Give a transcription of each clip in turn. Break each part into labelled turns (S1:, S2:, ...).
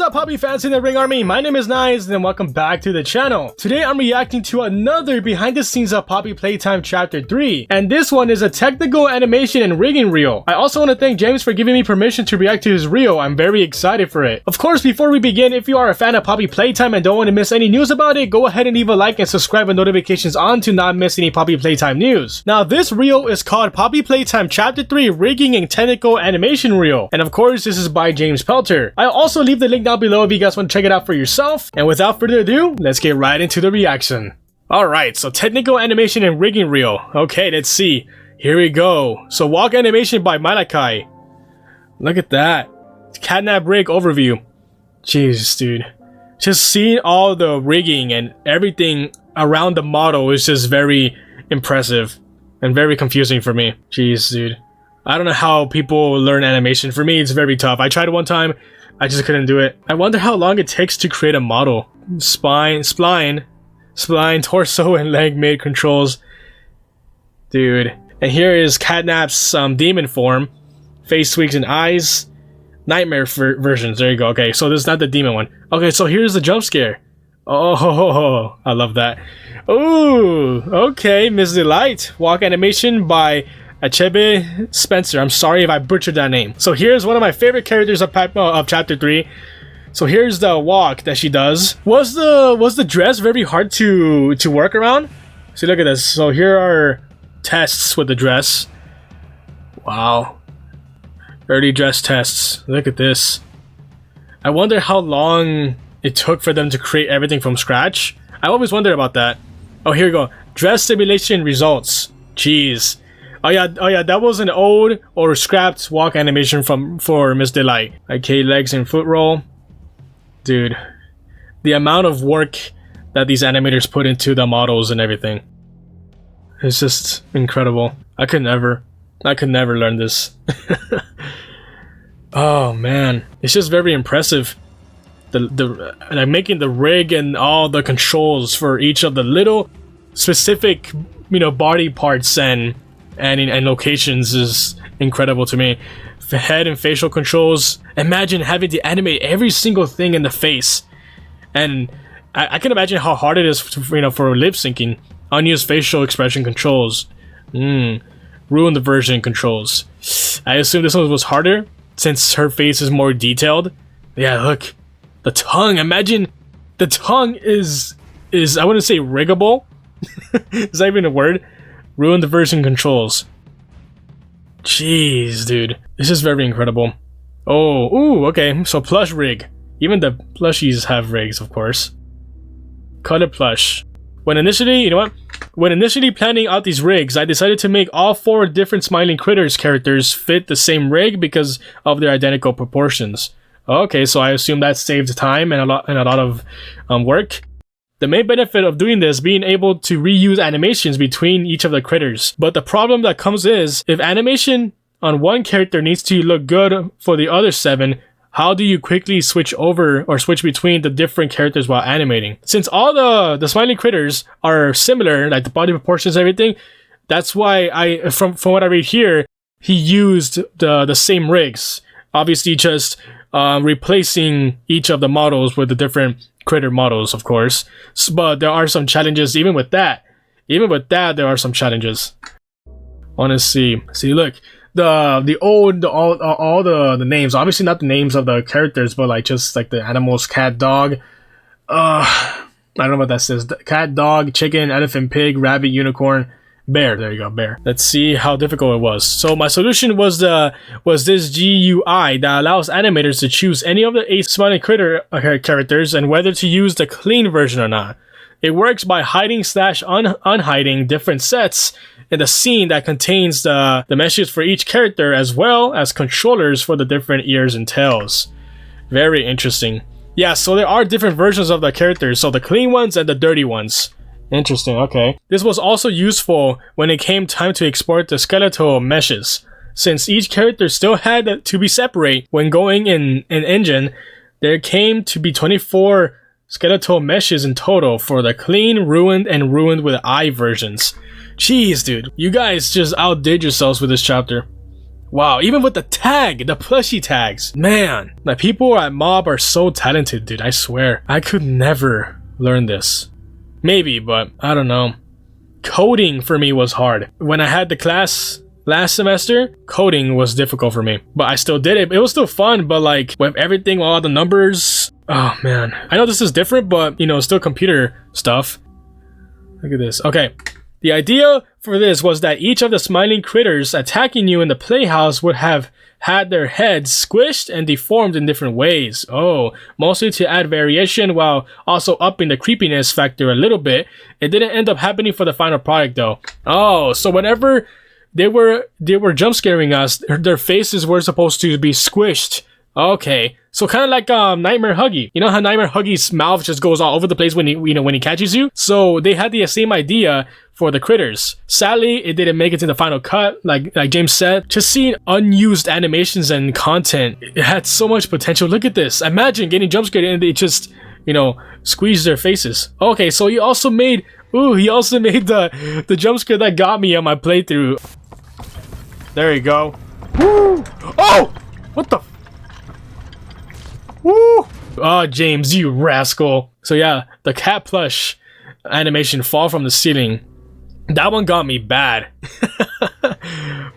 S1: up, Poppy fans in the Ring Army? My name is Nice and welcome back to the channel. Today I'm reacting to another behind the scenes of Poppy Playtime Chapter 3, and this one is a technical animation and rigging reel. I also want to thank James for giving me permission to react to his reel. I'm very excited for it. Of course, before we begin, if you are a fan of Poppy Playtime and don't want to miss any news about it, go ahead and leave a like and subscribe with notifications on to not miss any Poppy Playtime news. Now this reel is called Poppy Playtime Chapter 3 Rigging and Technical Animation Reel, and of course this is by James Pelter. I'll also leave the link down below if you guys want to check it out for yourself. And without further ado, let's get right into the reaction. Alright, so technical animation and rigging reel. Okay, let's see. Here we go. So walk animation by Malachi. Look at that. Catnap rig overview. Jeez, dude. Just seeing all the rigging and everything around the model is just very impressive and very confusing for me. Jeez, dude. I don't know how people learn animation. For me, it's very tough. I tried it one time. I just couldn't do it. I wonder how long it takes to create a model. Spline, torso, and leg made controls. Dude. And here is Catnap's demon form. Face tweaks and eyes. Nightmare versions. There you go. Okay, so this is not the demon one. Okay, so here's the jump scare. Oh, I love that. Ooh, okay. Miss Delight. Walk animation by Achebe Spencer. I'm sorry if I butchered that name. So here's one of my favorite characters of Chapter 3. So here's the walk that she does. Was the dress very hard to work around? See, look at this. So here are tests with the dress. Wow. Early dress tests. Look at this. I wonder how long it took for them to create everything from scratch. I always wondered about that. Oh, here we go. Dress simulation results. Jeez. Oh yeah, that was an old or scrapped walk animation for Miss Delight. Okay, legs and foot roll. Dude, the amount of work that these animators put into the models and everything. It's just incredible. I could never learn this. Oh man, it's just very impressive. Like making the rig and all the controls for each of the little specific, body parts and locations is incredible to me. Head and facial controls. Imagine having to animate every single thing in the face, and I can imagine how hard it is for lip syncing. Unused facial expression controls. Ruin the version controls. I assume this one was harder since her face is more detailed. Yeah, look, the tongue. Imagine the tongue is I wouldn't say riggable. Is that even a word? Ruin the version controls. Jeez, dude. This is very incredible. Oh, ooh, okay. So plush rig. Even the plushies have rigs, of course. Color plush. When initially planning out these rigs, I decided to make all 4 different Smiling Critters characters fit the same rig because of their identical proportions. Okay, so I assume that saved time and a lot of work. The main benefit of doing this being able to reuse animations between each of the critters. But the problem that comes is, if animation on one character needs to look good for the other 7, how do you quickly switch over or switch between the different characters while animating? Since all the Smiling Critters are similar, like the body proportions and everything, that's why from what I read here, he used the same rigs. Obviously just replacing each of the models with the different critter models, of course, but there are some challenges even with that. There are some challenges. Want to see look, all the names, obviously not the names of the characters, but like just like the animals, cat, dog, I don't know what that says. Cat, dog, chicken, elephant, pig, rabbit, unicorn, bear. There you go, bear. Let's see how difficult it was. So my solution was this GUI that allows animators to choose any of the 8 Smiling Critter characters and whether to use the clean version or not. It works by hiding / unhiding different sets in the scene that contains the meshes for each character, as well as controllers for the different ears and tails. Very interesting. Yeah, so there are different versions of the characters, so the clean ones and the dirty ones. Interesting, okay. This was also useful when it came time to export the skeletal meshes. Since each character still had to be separate when going in an engine, there came to be 24 skeletal meshes in total for the clean, ruined, and ruined with eye versions. Jeez, dude. You guys just outdid yourselves with this chapter. Wow, even with the tag, the plushie tags. Man, the people at Mob are so talented, dude. I swear. I could never learn this. Maybe, but I don't know. Coding for me was hard. When I had the class last semester, coding was difficult for me. But I still did it. It was still fun, but like with everything, all the numbers. Oh man. I know this is different, but you know, still computer stuff. Look at this. Okay. The idea for this was that each of the smiling critters attacking you in the playhouse would have had their heads squished and deformed in different ways. Oh, mostly to add variation while also upping the creepiness factor a little bit. It didn't end up happening for the final product though. Oh, so whenever they were jump scaring us, their faces were supposed to be squished. Okay, so kind of like Nightmare Huggy. You know how Nightmare Huggy's mouth just goes all over the place when he catches you? So they had the same idea for the critters. Sadly, it didn't make it to the final cut, like James said. Just seeing unused animations and content, it had so much potential. Look at this. Imagine getting jump scared and they just, you know, squeeze their faces. Okay, so he also made the jump scare that got me on my playthrough. There you go. Woo! Oh! What the? Woo! Oh, James, you rascal. So yeah, the cat plush animation fall from the ceiling. That one got me bad.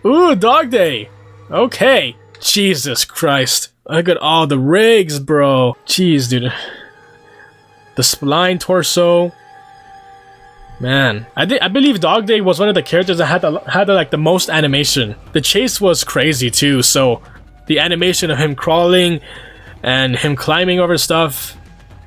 S1: Ooh, Dog Day. Okay. Jesus Christ. Look at all the rigs, bro. Jeez, dude. The spline torso. Man, I believe Dog Day was one of the characters that had the most animation. The chase was crazy too, so the animation of him crawling and him climbing over stuff,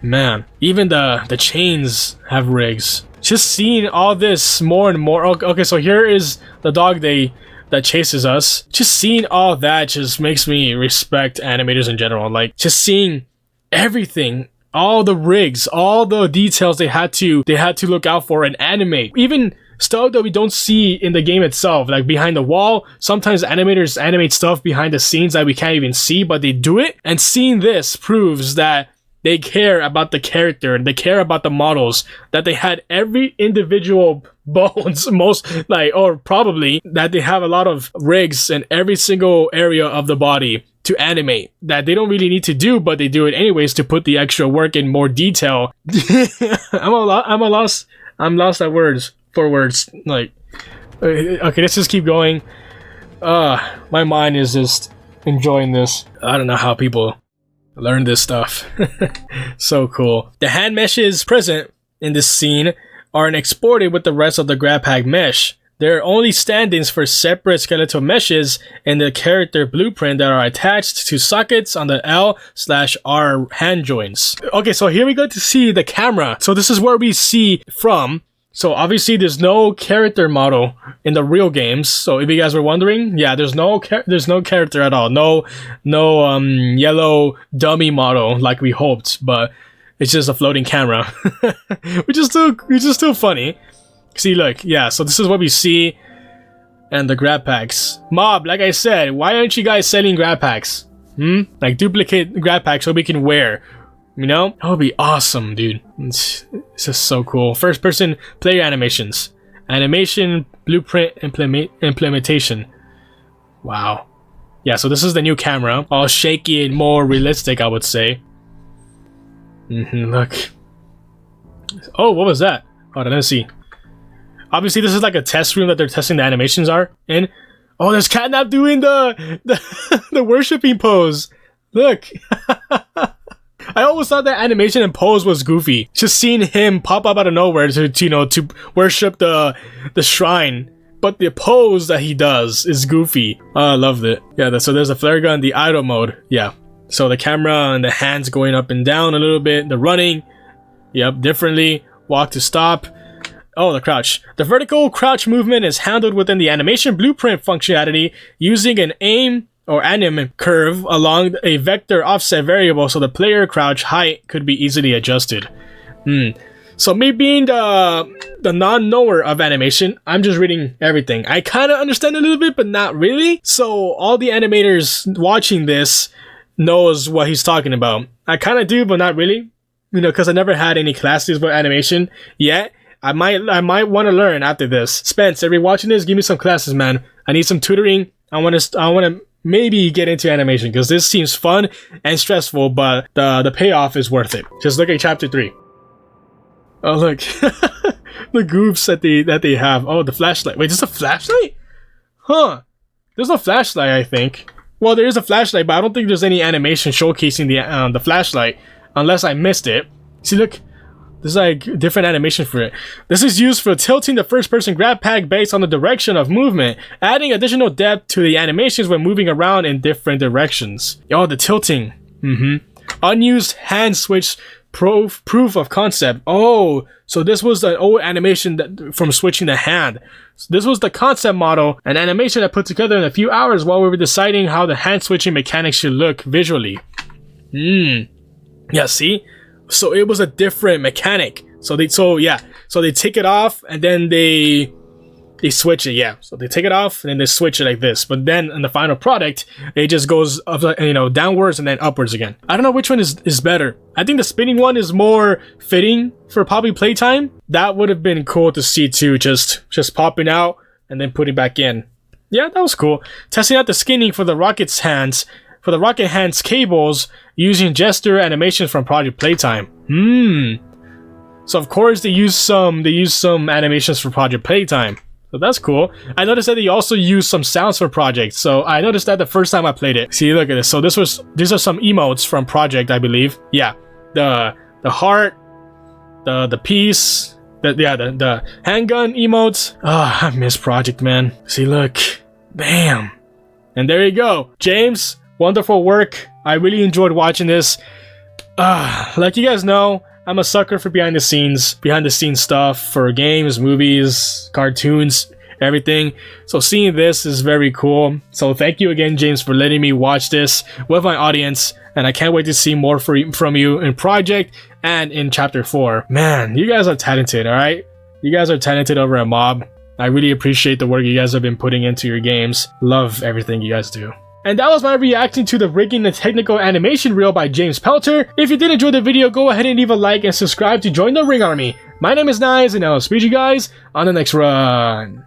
S1: man. Even the chains have rigs. Just seeing all this more and more. Okay, so here is the Dog Day that chases us. Just seeing all that just makes me respect animators in general. Like just seeing everything, all the rigs, all the details they had to look out for and animate. Even stuff that we don't see in the game itself, like behind the wall. Sometimes animators animate stuff behind the scenes that we can't even see, but they do it. And seeing this proves that they care about the character, they care about the models, that they had every individual bones, or probably that they have a lot of rigs in every single area of the body to animate that they don't really need to do, but they do it anyways to put the extra work in more detail. I'm lost at words. Like, okay, let's just keep going. My mind is just enjoying this. I don't know how people learn this stuff. So cool. The hand meshes present in this scene aren't exported with the rest of the GrabPack mesh. There are only stand-ins for separate skeletal meshes in the character blueprint that are attached to sockets on the L/R hand joints. Okay, so here we go to see the camera. So this is where we see from. So obviously there's no character model in the real games. So if you guys were wondering, yeah, there's no character at all. No yellow dummy model like we hoped, but it's just a floating camera. which is still funny. See, look, yeah, so this is what we see. And the GrabPacks. Mob, like I said, why aren't you guys selling GrabPacks? Like duplicate GrabPacks so we can wear. You know? That would be awesome, dude. It's just so cool. First person player animations. Animation blueprint implementation. Wow. Yeah, so this is the new camera. All shaky and more realistic, I would say. Look. Oh, what was that? Hold on, let's see. Obviously, this is like a test room that they're testing the animations are in. Oh, there's Catnap doing the worshipping pose. Look. I always thought that animation and pose was goofy. Just seeing him pop up out of nowhere to worship the shrine. But the pose that he does is goofy. Oh, I loved it. Yeah, so there's a flare gun, the idle mode. Yeah. So the camera and the hands going up and down a little bit. The running. Yep, differently. Walk to stop. Oh, the crouch. The vertical crouch movement is handled within the animation blueprint functionality using an aim or anim curve along a vector offset variable so the player crouch height could be easily adjusted. So me being the non-knower of animation, I'm just reading everything. I kind of understand a little bit, but not really. So all the animators watching this knows what he's talking about. I kind of do, but not really. You know, because I never had any classes about animation yet. I might want to learn after this. Spence, if you're watching this, give me some classes, man. I need some tutoring. want to maybe get into animation because this seems fun and stressful, but the payoff is worth it. Just look at chapter 3. Oh look, the goofs that they have. Oh, the flashlight. Wait, is this a flashlight? Huh? There's no flashlight, I think. Well, there is a flashlight, but I don't think there's any animation showcasing the flashlight, unless I missed it. See, look, there's like different animation for it. This is used for tilting the first-person grab pack based on the direction of movement, adding additional depth to the animations when moving around in different directions. Oh, the tilting. Unused hand switch proof of concept. Oh, so this was an old animation from switching the hand. So this was the concept model, an animation I put together in a few hours while we were deciding how the hand switching mechanics should look visually. Yeah, see? So it was a different mechanic. So they take it off and then they switch it. Yeah, so they take it off and then they switch it like this. But then in the final product, it just goes up, downwards and then upwards again. I don't know which one is better. I think the spinning one is more fitting for probably playtime. That would have been cool to see too, just popping out and then putting back in. Yeah, that was cool. Testing out the skinning for the rocket hands cables using gesture animations from Project Playtime. So of course they use some animations for Project Playtime. So that's cool. I noticed that they also use some sounds for Project. So I noticed that the first time I played it. See, look at this. So these are some emotes from Project, I believe. Yeah, the heart, the piece, the handgun emotes. Oh, I miss Project, man. See, look, bam, and there you go, James. Wonderful work. I really enjoyed watching this. Like you guys know, I'm a sucker for behind the scenes stuff for games, movies, cartoons, everything. So seeing this is very cool. So thank you again, James, for letting me watch this with my audience. And I can't wait to see more from you in Project and in Chapter 4. Man, you guys are talented, alright? You guys are talented over at Mob. I really appreciate the work you guys have been putting into your games. Love everything you guys do. And that was my reaction to the Rigging the Technical animation reel by James Pelter. If you did enjoy the video, go ahead and leave a like and subscribe to join the Ring Army. My name is Nice, and I'll speak to you guys on the next run.